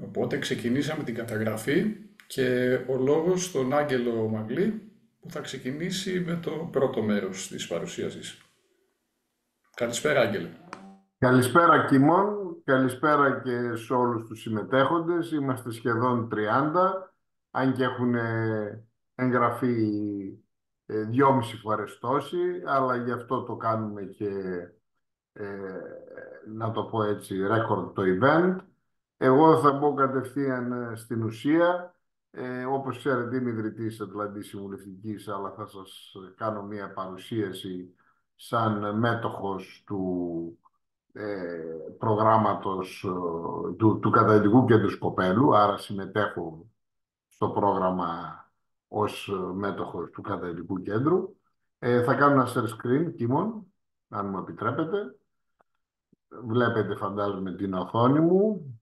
Οπότε ξεκινήσαμε την καταγραφή και ο λόγος στον Άγγελο Μαγλή που θα ξεκινήσει με το πρώτο μέρος της παρουσίασης. Καλησπέρα Άγγελε. Καλησπέρα Κιμών, καλησπέρα και σε όλους τους συμμετέχοντες. Είμαστε σχεδόν 30, αν και έχουν εγγραφεί 2,5 φορές τόσοι, αλλά γι' αυτό το κάνουμε και, ε, να το πω έτσι, record το event. Εγώ θα μπω κατευθείαν στην ουσία. Όπως ξέρετε είμαι ιδρυτής Ατλαντής Συμβουλευτικής, αλλά θα σας κάνω μια παρουσίαση σαν μέτοχος του προγράμματος του Καταδυτικού Κέντρου Σκοπέλου, άρα συμμετέχω στο πρόγραμμα ως μέτοχος του Καταδυτικού Κέντρου. Θα κάνω ένα share screen, Κίμων, αν μου επιτρέπετε. Βλέπετε, φαντάζομαι, την οθόνη μου.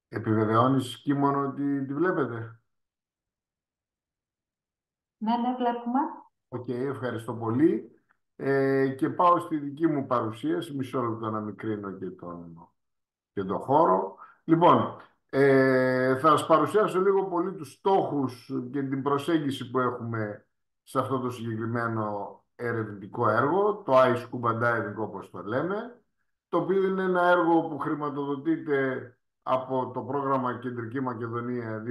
Επιβεβαιώνεις, Κίμων, ότι τη βλέπετε? Ναι, ναι, βλέπουμε. Οκ, ευχαριστώ πολύ. Και πάω στη δική μου παρουσίαση, μισό λεπτό να μικρύνω και τον χώρο. Λοιπόν, θα σας παρουσιάσω λίγο πολύ τους στόχους και την προσέγγιση που έχουμε σε αυτό το συγκεκριμένο ερευνητικό έργο, το iScuba Diving όπως το λέμε, το οποίο είναι ένα έργο που χρηματοδοτείται από το πρόγραμμα Κεντρική Μακεδονία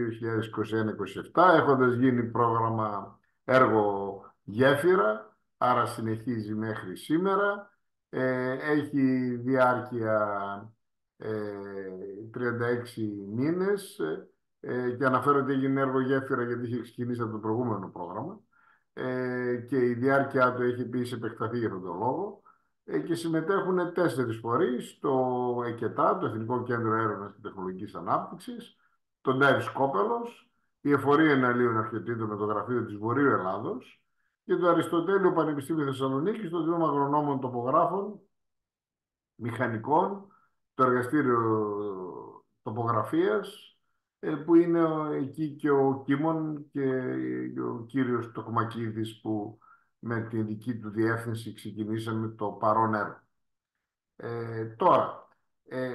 2021-2027, έχοντας γίνει πρόγραμμα έργο γέφυρα, άρα συνεχίζει μέχρι σήμερα. Έχει διάρκεια 36 μήνες και αναφέρω ότι έγινε έργο γέφυρα γιατί είχε ξεκινήσει από το προηγούμενο πρόγραμμα και η διάρκεια του έχει επίσης επεκταθεί για τον λόγο και συμμετέχουν 4 φορείς, το ΕΚΕΤΑ, το Εθνικό Κέντρο Έρευνας και Τεχνολογικής Ανάπτυξης, το ΝΤΑΕΒ Σκόπελος, η Εφορία Εναλίων Αρχαιοτήτων με το Γραφείο της Βορείου Ελλάδος και το Αριστοτέλειο Πανεπιστήμιο Θεσσαλονίκης, το Τμήμα Αγρονόμων Τοπογράφων, Μηχανικών, το Εργαστήριο Τοπογραφίας, που είναι εκεί και ο Κίμων και ο κύριος Τοκμακίδης που με τη δική του διεύθυνση ξεκινήσαμε το παρόν έργο. Τώρα,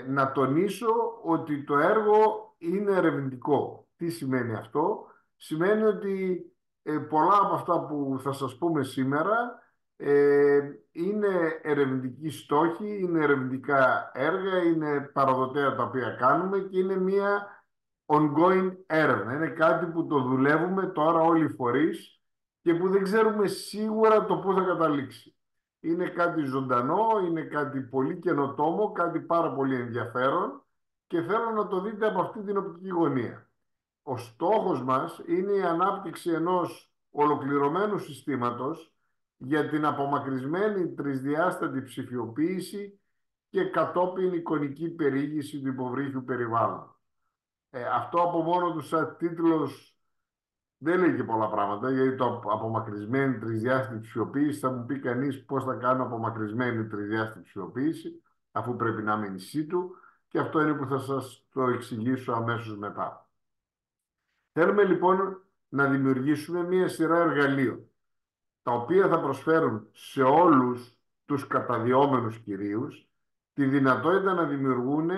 να τονίσω ότι το έργο είναι ερευνητικό. Τι σημαίνει αυτό? Σημαίνει ότι πολλά από αυτά που θα σας πούμε σήμερα είναι ερευνητικοί στόχοι, είναι ερευνητικά έργα, είναι παραδοτέα τα οποία κάνουμε και είναι μια ongoing έρευνα. Είναι κάτι που το δουλεύουμε τώρα όλοι οι φορείς και που δεν ξέρουμε σίγουρα το πού θα καταλήξει. Είναι κάτι ζωντανό, είναι κάτι πολύ καινοτόμο, κάτι πάρα πολύ ενδιαφέρον και θέλω να το δείτε από αυτή την οπτική γωνία. Ο στόχος μας είναι η ανάπτυξη ενός ολοκληρωμένου συστήματος για την απομακρυσμένη τρισδιάστατη ψηφιοποίηση και κατόπιν εικονική περιήγηση του υποβρύχιου περιβάλλοντος. Αυτό από μόνο του σαν τίτλος δεν λέει και πολλά πράγματα, γιατί το απομακρυσμένη τρισδιάστατη ψηφιοποίηση θα μου πει κανείς πώς θα κάνω απομακρυσμένη τρισδιάστατη ψηφιοποίηση, αφού πρέπει να είμαι νησί του, και αυτό είναι που θα σας το εξηγήσω αμέσως μετά. Θέλουμε λοιπόν να δημιουργήσουμε μία σειρά εργαλείων, τα οποία θα προσφέρουν σε όλους τους καταδιόμενους κυρίους τη δυνατότητα να δημιουργούν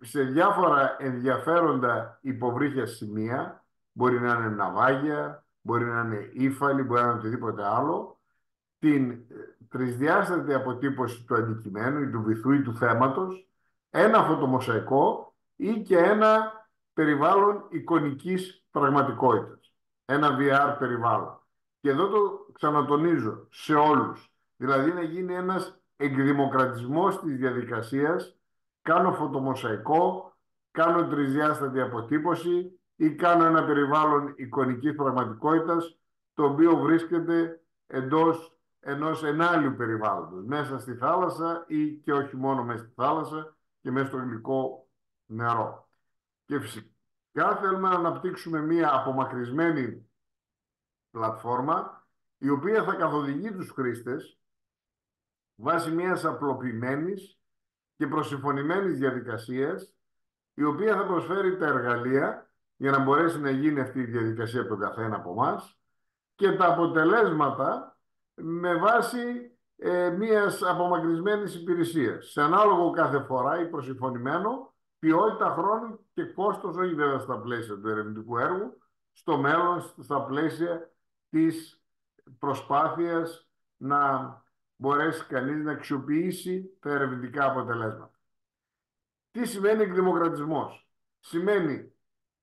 σε διάφορα ενδιαφέροντα υποβρύχια σημεία, μπορεί να είναι ναυάγια, μπορεί να είναι ύφαλοι, μπορεί να είναι οτιδήποτε άλλο, την τρισδιάστατη αποτύπωση του αντικειμένου ή του βυθού ή του θέματος, ένα φωτομοσαϊκό ή και ένα περιβάλλον εικονικής πραγματικότητας, ένα VR περιβάλλον. Και εδώ το ξανατονίζω σε όλους, δηλαδή να γίνει ένας εκδημοκρατισμός της διαδικασίας, κάνω φωτομοσαϊκό, κάνω τρισδιάστατη αποτύπωση ή κάνω ένα περιβάλλον εικονικής πραγματικότητας, το οποίο βρίσκεται εντός ενός ενάλλειου περιβάλλοντος, μέσα στη θάλασσα ή και όχι μόνο μέσα στη θάλασσα και μέσα στο γλυκό νερό. Και φυσικά θέλουμε να αναπτύξουμε μία απομακρυσμένη πλατφόρμα, η οποία θα καθοδηγεί τους χρήστες βάσει μιας απλοποιημένης και προσυμφωνημένης διαδικασίας, η οποία θα προσφέρει τα εργαλεία για να μπορέσει να γίνει αυτή η διαδικασία από τον καθένα από εμάς και τα αποτελέσματα με βάση μιας απομακρυσμένης υπηρεσίας. Σε ανάλογο κάθε φορά ή προσυμφωνημένο ποιότητα χρόνου και κόστος, όχι βέβαια στα πλαίσια του ερευνητικού έργου, στο μέλλον, στα πλαίσια της προσπάθειας να μπορέσει κανείς να αξιοποιήσει τα ερευνητικά αποτελέσματα. Τι σημαίνει εκδημοκρατισμός? Σημαίνει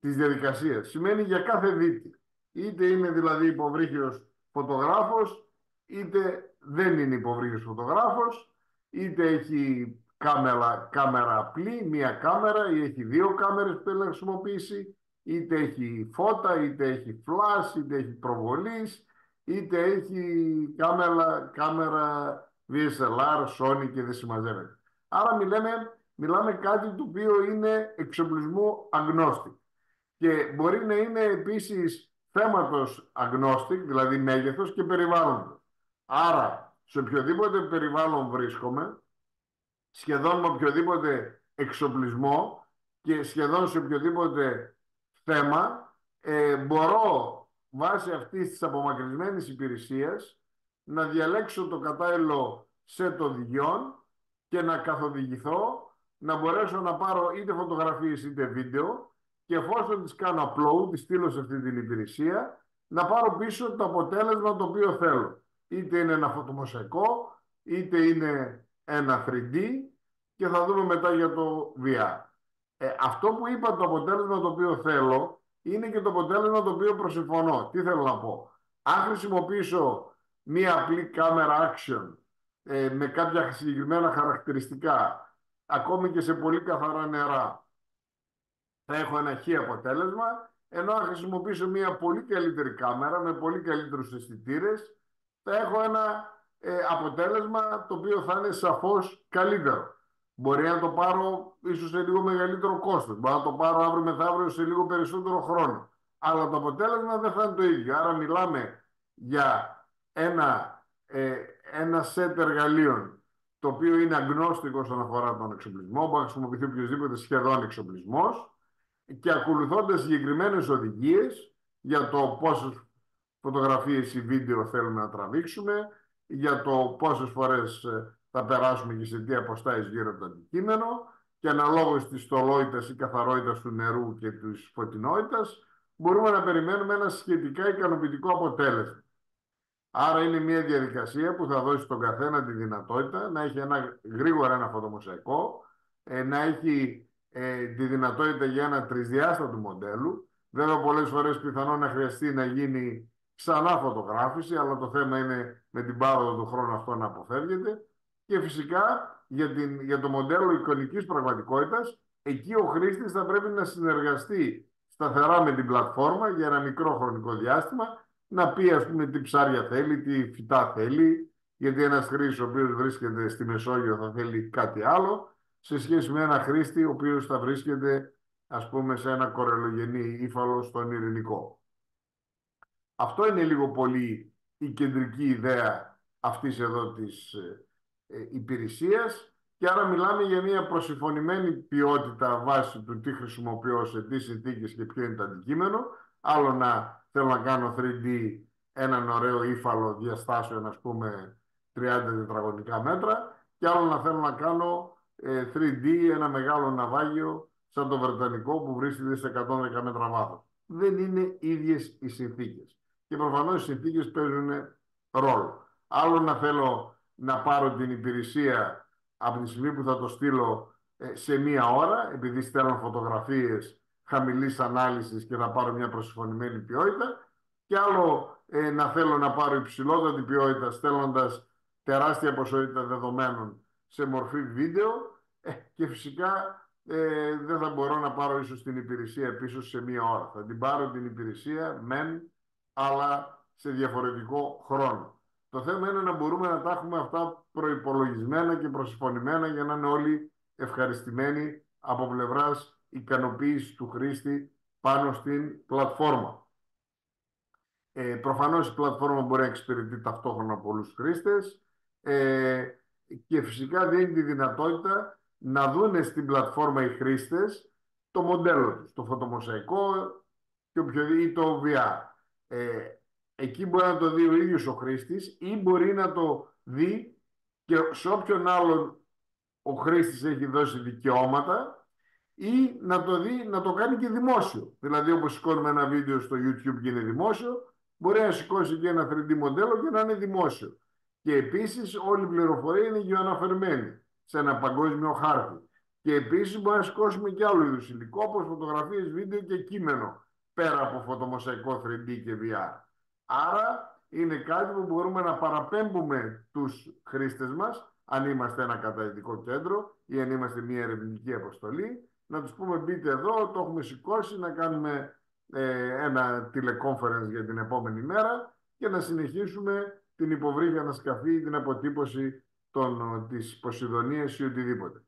τις διαδικασίες, σημαίνει για κάθε δίτη. Είτε είναι δηλαδή υποβρύχιος φωτογράφος, είτε δεν είναι υποβρύχιος φωτογράφος, είτε έχει κάμερα απλή, μία κάμερα, ή έχει δύο κάμερες που θέλει να χρησιμοποιήσει, είτε έχει φώτα, είτε έχει flash, είτε έχει προβολής, είτε έχει κάμερα DSLR, Sony και δεν συμμαζεύεται. Άρα μιλάμε κάτι το οποίο είναι εξοπλισμού agnostic. Και μπορεί να είναι επίσης θέματος agnostic, δηλαδή μέγεθος και περιβάλλοντος. Άρα, σε οποιοδήποτε περιβάλλον βρίσκομαι, σχεδόν με οποιοδήποτε εξοπλισμό και σχεδόν σε οποιοδήποτε θέμα, μπορώ βάσει αυτής της απομακρυσμένης υπηρεσίας να διαλέξω το κατάλληλο σετ οδηγιών και να καθοδηγηθώ, να μπορέσω να πάρω είτε φωτογραφίες είτε βίντεο και εφόσον τις κάνω upload, τις στείλω σε αυτή την υπηρεσία, να πάρω πίσω το αποτέλεσμα το οποίο θέλω. Είτε είναι ένα φωτομοσαϊκό, είτε είναι ένα 3D και θα δούμε μετά για το VR. Αυτό που είπα, το αποτέλεσμα το οποίο θέλω, είναι και το αποτέλεσμα το οποίο προσυμφωνώ. Τι θέλω να πω? Αν χρησιμοποιήσω μία απλή κάμερα action με κάποια συγκεκριμένα χαρακτηριστικά, ακόμη και σε πολύ καθαρά νερά, θα έχω ένα χ αποτέλεσμα, ενώ αν χρησιμοποιήσω μια πολύ καλύτερη κάμερα με πολύ καλύτερους αισθητήρες, θα έχω ένα αποτέλεσμα το οποίο θα είναι σαφώς καλύτερο. Μπορεί να το πάρω ίσως σε λίγο μεγαλύτερο κόστος, μπορεί να το πάρω αύριο μεθαύριο σε λίγο περισσότερο χρόνο, αλλά το αποτέλεσμα δεν θα είναι το ίδιο. Άρα μιλάμε για ένα σετ εργαλείων το οποίο είναι αγνώστικο όσον αφορά τον εξοπλισμό, μπορεί να χρησιμοποιηθεί οποιοδήποτε σχεδόν εξοπλισμός, και ακολουθώντας συγκεκριμένες οδηγίες για το πόσες φωτογραφίες ή βίντεο θέλουμε να τραβήξουμε, για το πόσες φορές θα περάσουμε και σε τι αποστάσεις γύρω από το αντικείμενο, και αναλόγως της στολότητας ή καθαρότητας του νερού και της φωτεινότητας μπορούμε να περιμένουμε ένα σχετικά ικανοποιητικό αποτέλεσμα. Άρα είναι μια διαδικασία που θα δώσει στον καθένα τη δυνατότητα να έχει γρήγορα ένα φωτομοσαϊκό, να έχει τη δυνατότητα για ένα τρισδιάστατο μοντέλου. Βέβαια πολλές φορές πιθανόν να χρειαστεί να γίνει ξανά φωτογράφηση, αλλά το θέμα είναι με την πάροδο του χρόνου αυτό να αποφεύγεται. Και φυσικά για το μοντέλο εικονικής πραγματικότητας, εκεί ο χρήστης θα πρέπει να συνεργαστεί σταθερά με την πλατφόρμα για ένα μικρό χρονικό διάστημα, να πει ας πούμε τι ψάρια θέλει, τι φυτά θέλει, γιατί ένας χρήστης ο οποίος βρίσκεται στη Μεσόγειο θα θέλει κάτι άλλο, σε σχέση με ένα χρήστη ο οποίος θα βρίσκεται ας πούμε σε ένα κορελογενή ύφαλο στον Ειρηνικό. Αυτό είναι λίγο πολύ η κεντρική ιδέα αυτής εδώ της υπηρεσίας, και άρα μιλάμε για μια προσυμφωνημένη ποιότητα βάσει του τι χρησιμοποιώ, σε τι συνθήκες και ποιο είναι το αντικείμενο. Άλλο να θέλω να κάνω 3D έναν ωραίο ύφαλο διαστάσεων ας πούμε 30 τετραγωνικά μέτρα, και άλλο να θέλω να κάνω 3D ένα μεγάλο ναυάγιο σαν το Βρετανικό που βρίσκεται σε 110 μέτρα βάθος. Δεν είναι ίδιες οι συνθήκες. Και προφανώς οι συνθήκες παίζουν ρόλο. Άλλο να θέλω να πάρω την υπηρεσία από τη στιγμή που θα το στείλω σε μία ώρα, επειδή στέλνω φωτογραφίες χαμηλής ανάλυσης και θα πάρω μια προσυμφωνημένη ποιότητα, και άλλο να θέλω να πάρω υψηλότερη ποιότητα στέλνοντας τεράστια ποσότητα δεδομένων σε μορφή βίντεο, και φυσικά δεν θα μπορώ να πάρω ίσως την υπηρεσία πίσω σε μία ώρα. Θα την πάρω την υπηρεσία μεν, αλλά σε διαφορετικό χρόνο. Το θέμα είναι να μπορούμε να τα έχουμε αυτά προϋπολογισμένα και προσυμφωνημένα για να είναι όλοι ευχαριστημένοι από πλευράς ικανοποίησης του χρήστη πάνω στην πλατφόρμα. Προφανώς η πλατφόρμα μπορεί να εξυπηρετεί ταυτόχρονα πολλούς χρήστες και φυσικά δίνει τη δυνατότητα να δουν στην πλατφόρμα οι χρήστες το μοντέλο τους, το φωτομοσαϊκό ή το VR. Εκεί μπορεί να το δει ο ίδιος ο χρήστης ή μπορεί να το δει και σε όποιον άλλον ο χρήστης έχει δώσει δικαιώματα ή να το δει, να το κάνει και δημόσιο. Δηλαδή, όπως σηκώνουμε ένα βίντεο στο YouTube και είναι δημόσιο, μπορεί να σηκώσει και ένα 3D μοντέλο και να είναι δημόσιο. Και επίσης όλη η πληροφορία είναι γεωαναφερμένη σε ένα παγκόσμιο χάρτη. Και επίσης μπορεί να σηκώσουμε και άλλου είδους υλικό, όπως φωτογραφίες, βίντεο και κείμενο, πέρα από φωτομοσαϊκό 3D και VR. Άρα είναι κάτι που μπορούμε να παραπέμπουμε τους χρήστες μας, αν είμαστε ένα κατανοητικό κέντρο ή αν είμαστε μια ερευνητική αποστολή, να τους πούμε μπείτε εδώ, το έχουμε σηκώσει, να κάνουμε ένα teleconference για την επόμενη μέρα και να συνεχίσουμε την υποβρύχια ανασκαφή, την αποτύπωση της Ποσειδονίας ή οτιδήποτε.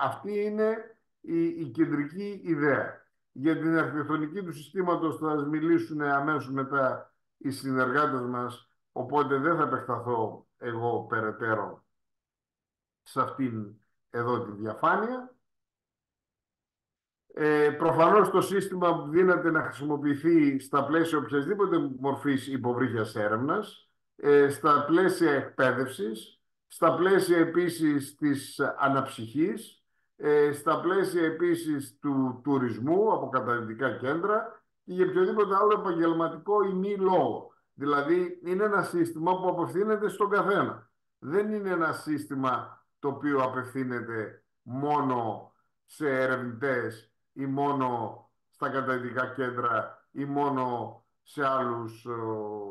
Αυτή είναι η κεντρική ιδέα. Για την αρχιτεκτονική του συστήματος θα σας μιλήσουν αμέσως μετά οι συνεργάτες μας, οπότε δεν θα επεκταθώ εγώ περαιτέρω σε αυτήν εδώ τη διαφάνεια. Προφανώς το σύστημα δύναται να χρησιμοποιηθεί στα πλαίσια οποιασδήποτε μορφής υποβρύχιας έρευνας, στα πλαίσια εκπαίδευσης, στα πλαίσια επίσης της αναψυχής, στα πλαίσια επίσης του τουρισμού από καταλυτικά κέντρα και για οποιοδήποτε άλλο επαγγελματικό ή μη λόγο. Δηλαδή είναι ένα σύστημα που απευθύνεται στον καθένα. Δεν είναι ένα σύστημα το οποίο απευθύνεται μόνο σε ερευνητές ή μόνο στα καταλυτικά κέντρα ή μόνο σε άλλους,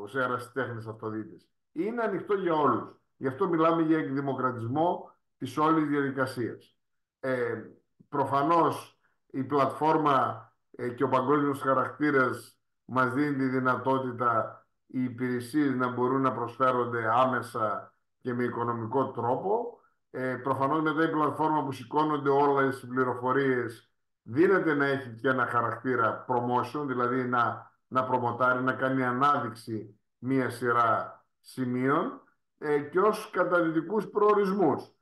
σε ερασιτέχνες αυτοδίτες. Είναι ανοιχτό για όλους. Γι' αυτό μιλάμε για εκδημοκρατισμό της όλης διαδικασίας. Προφανώς η πλατφόρμα και ο παγκόσμιος χαρακτήρας μας δίνει τη δυνατότητα οι υπηρεσίες να μπορούν να προσφέρονται άμεσα και με οικονομικό τρόπο. Προφανώς μετά η πλατφόρμα που σηκώνονται όλες οι πληροφορίες δίνεται να έχει και ένα χαρακτήρα promotion, δηλαδή να προμοτάρει, να κάνει ανάδειξη μία σειρά σημείων και ως καταδυτικούς προορισμούς.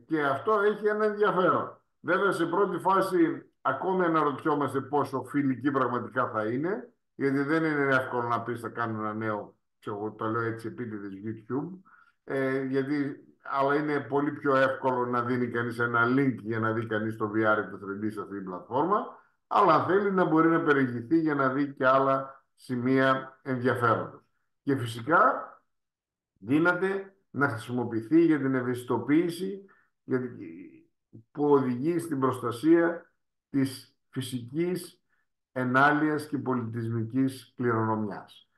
Και αυτό έχει ένα ενδιαφέρον. Βέβαια, σε πρώτη φάση ακόμη αναρωτιόμαστε πόσο φιλική πραγματικά θα είναι, γιατί δεν είναι εύκολο να πεις θα κάνω ένα νέο, το λέω έτσι επίτηδες YouTube, αλλά είναι πολύ πιο εύκολο να δίνει κανείς ένα link για να δει κανείς το VR και το 3D σε αυτή την πλατφόρμα, αλλά αν θέλει να μπορεί να περιηγηθεί για να δει και άλλα σημεία ενδιαφέροντος. Και φυσικά δύναται να χρησιμοποιηθεί για την ευαισθητοποίηση που οδηγεί στην προστασία της φυσικής ενάλειας και πολιτισμικής κληρονομιάς.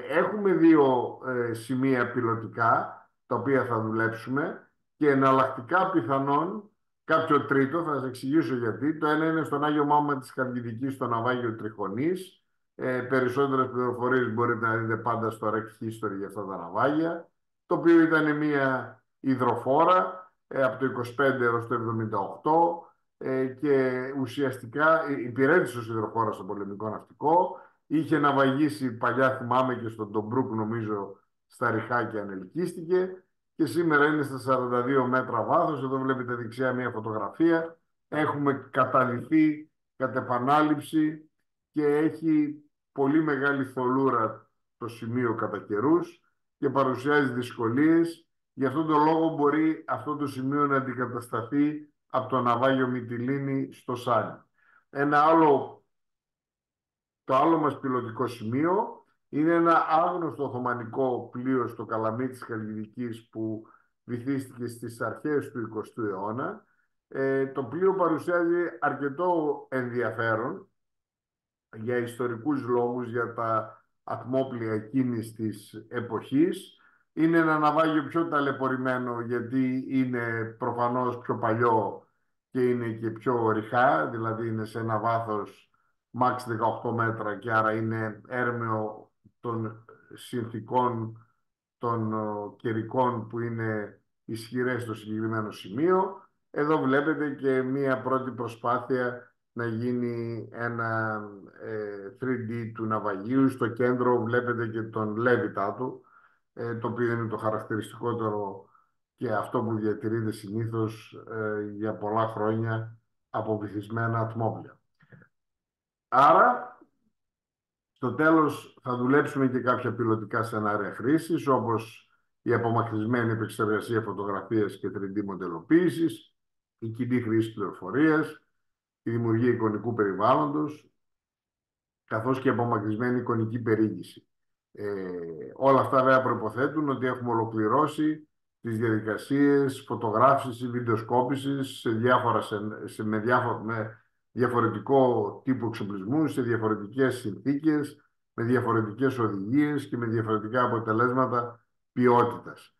Έχουμε δύο σημεία πιλωτικά, τα οποία θα δουλέψουμε και εναλλακτικά πιθανόν κάποιο τρίτο, θα σας εξηγήσω γιατί. Το ένα είναι στον Άγιο Μάμα της Χαλκιδικής, στο ναυάγιο Τριχονής. Περισσότερες πληροφορίες μπορείτε να δείτε πάντα στο Rec History για αυτά τα ναυάγια, το οποίο ήταν μια υδροφόρα από το 25 έως το 78 και ουσιαστικά υπηρέτησε ως υδροφόρα στο πολεμικό ναυτικό. Είχε ναυαγίσει παλιά, θυμάμαι, και στον Ντομπρούκ, νομίζω, στα Ριχάκια ανελκύστηκε και σήμερα είναι στα 42 μέτρα βάθος. Εδώ βλέπετε δεξιά μια φωτογραφία. Έχουμε καταληθεί κατ' επανάληψη και έχει πολύ μεγάλη θολούρα το σημείο κατά καιρούς και παρουσιάζει δυσκολίες. Γι' αυτόν τον λόγο μπορεί αυτό το σημείο να αντικατασταθεί από το ναυάγιο Μυτιλήνη στο Σάνι. Το άλλο μας πιλωτικό σημείο είναι ένα άγνωστο οθωμανικό πλοίο στο Καλαμί της Χαλκιδικής που βυθίστηκε στις αρχές του 20ου αιώνα. Το πλοίο παρουσιάζει αρκετό ενδιαφέρον για ιστορικούς λόγους, για τα ατμόπλοια εκείνης της εποχής. Είναι ένα ναυάγιο πιο ταλαιπωρημένο γιατί είναι προφανώς πιο παλιό και είναι και πιο ρηχά, δηλαδή είναι σε ένα βάθος max 18 μέτρα και άρα είναι έρμεο των συνθηκών των καιρικών που είναι ισχυρές στο συγκεκριμένο σημείο. Εδώ βλέπετε και μία πρώτη προσπάθεια να γίνει ένα 3D του ναυαγίου. Στο κέντρο βλέπετε και τον Λέβητά του, το οποίο είναι το χαρακτηριστικότερο και αυτό που διατηρείται συνήθως για πολλά χρόνια από βυθισμένα ατμόπλια. Άρα, στο τέλος θα δουλέψουμε και κάποια πιλωτικά σενάρια χρήσης, όπως η απομακρυσμένη επεξεργασία φωτογραφίας και 3D μοντελοποίησης, η κοινή χρήση πληροφορίας, η δημιουργία εικονικού περιβάλλοντος, καθώς και απομακρυσμένη εικονική περιήγηση. Όλα αυτά βέβαια προϋποθέτουν ότι έχουμε ολοκληρώσει τις διαδικασίες φωτογράφησης ή βιντεοσκόπησης με διαφορετικό τύπο εξοπλισμού, σε διαφορετικές συνθήκες, με διαφορετικές οδηγίες και με διαφορετικά αποτελέσματα ποιότητας.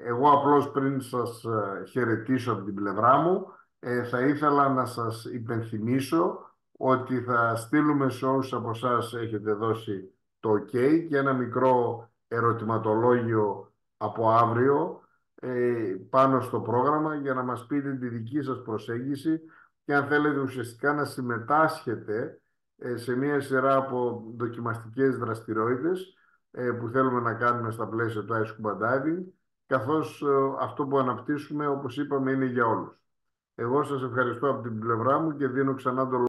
Εγώ απλώς πριν σας χαιρετήσω από την πλευρά μου, θα ήθελα να σας υπενθυμίσω ότι θα στείλουμε σε όσους από εσάς έχετε δώσει το OK και ένα μικρό ερωτηματολόγιο από αύριο πάνω στο πρόγραμμα για να μας πείτε τη δική σας προσέγγιση και αν θέλετε ουσιαστικά να συμμετάσχετε σε μια σειρά από δοκιμαστικές δραστηριότητες που θέλουμε να κάνουμε στα πλαίσια του iScuba Diving, καθώς αυτό που αναπτύσσουμε, όπως είπαμε, είναι για όλους. Εγώ σας ευχαριστώ από την πλευρά μου και δίνω ξανά το λόγο